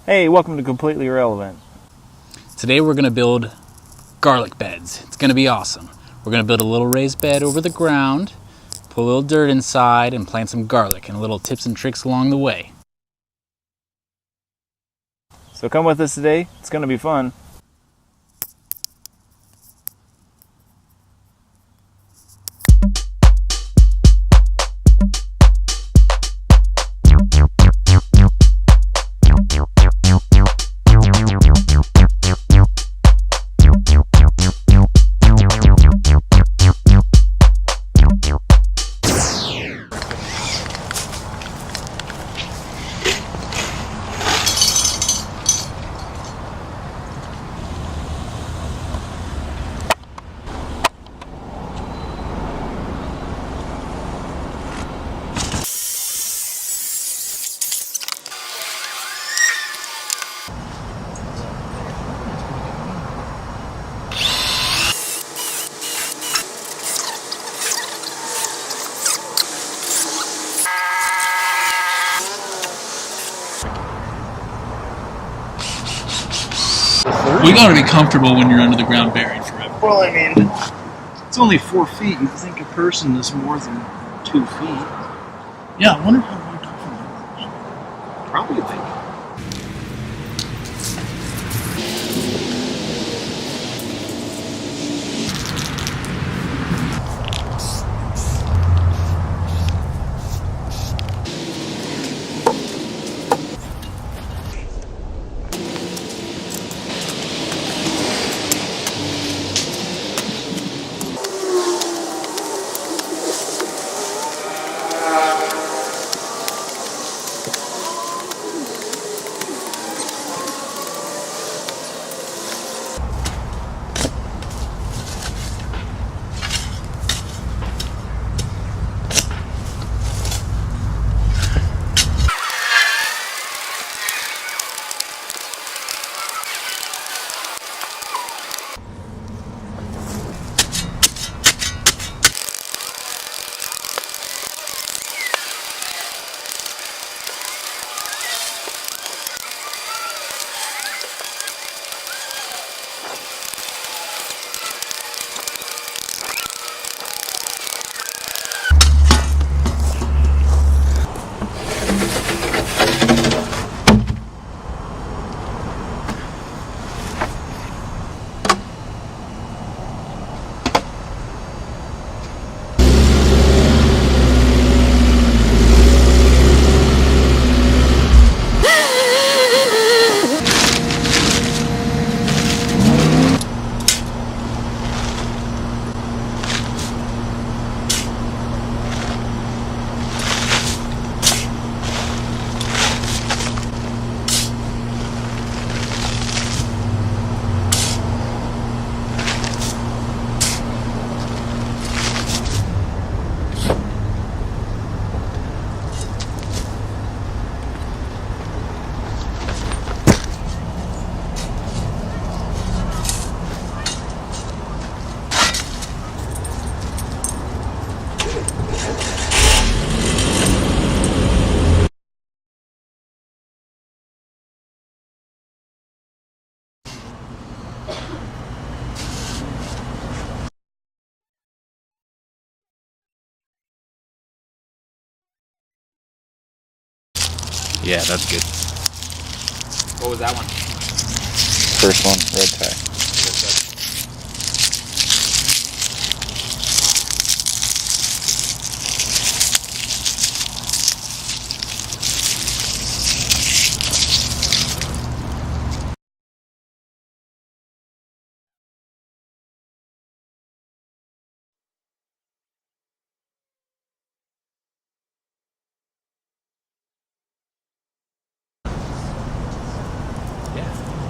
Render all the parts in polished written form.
Hey, welcome to Completely Irrelevant. Today we're going to build garlic beds. It's going to be awesome. We're going to build a little raised bed over the ground, put a little dirt inside, and plant some garlic and little tips and tricks along the way. So come with us today. It's going to be fun. We gotta be comfortable when you're under the ground buried forever. Well, I mean, it's only 4 feet. You'd think a person is more than 2 feet. Yeah, I wonder how long Dolphin was. Probably like. Yeah, that's good. What was that one? First one, red tie.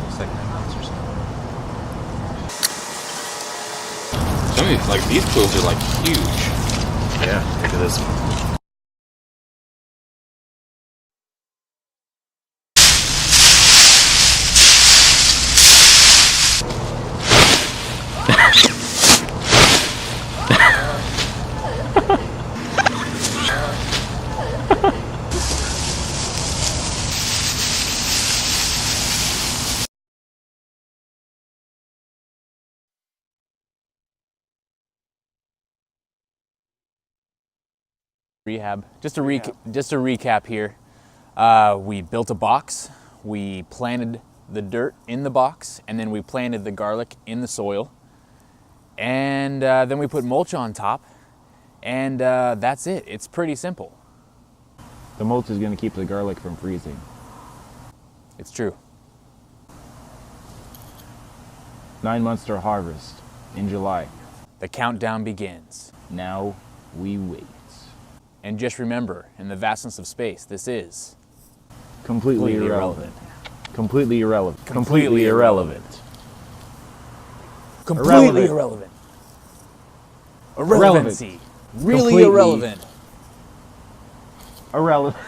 Looks like 9 months or so. Some of these, like these quills are like huge. Yeah, look at this one. Rehab. Just a recap here. We built a box. We planted the dirt in the box, and then we planted the garlic in the soil. And then we put mulch on top, and that's it. It's pretty simple. The mulch is going to keep the garlic from freezing. It's true. 9 months to harvest in July. The countdown begins. Now we wait. And just remember, in the vastness of space, this is Completely Completely irrelevant. Completely irrelevant. Completely irrelevant. completely irrelevant. Irrelevancy. Really Completely irrelevant. Irrelevant.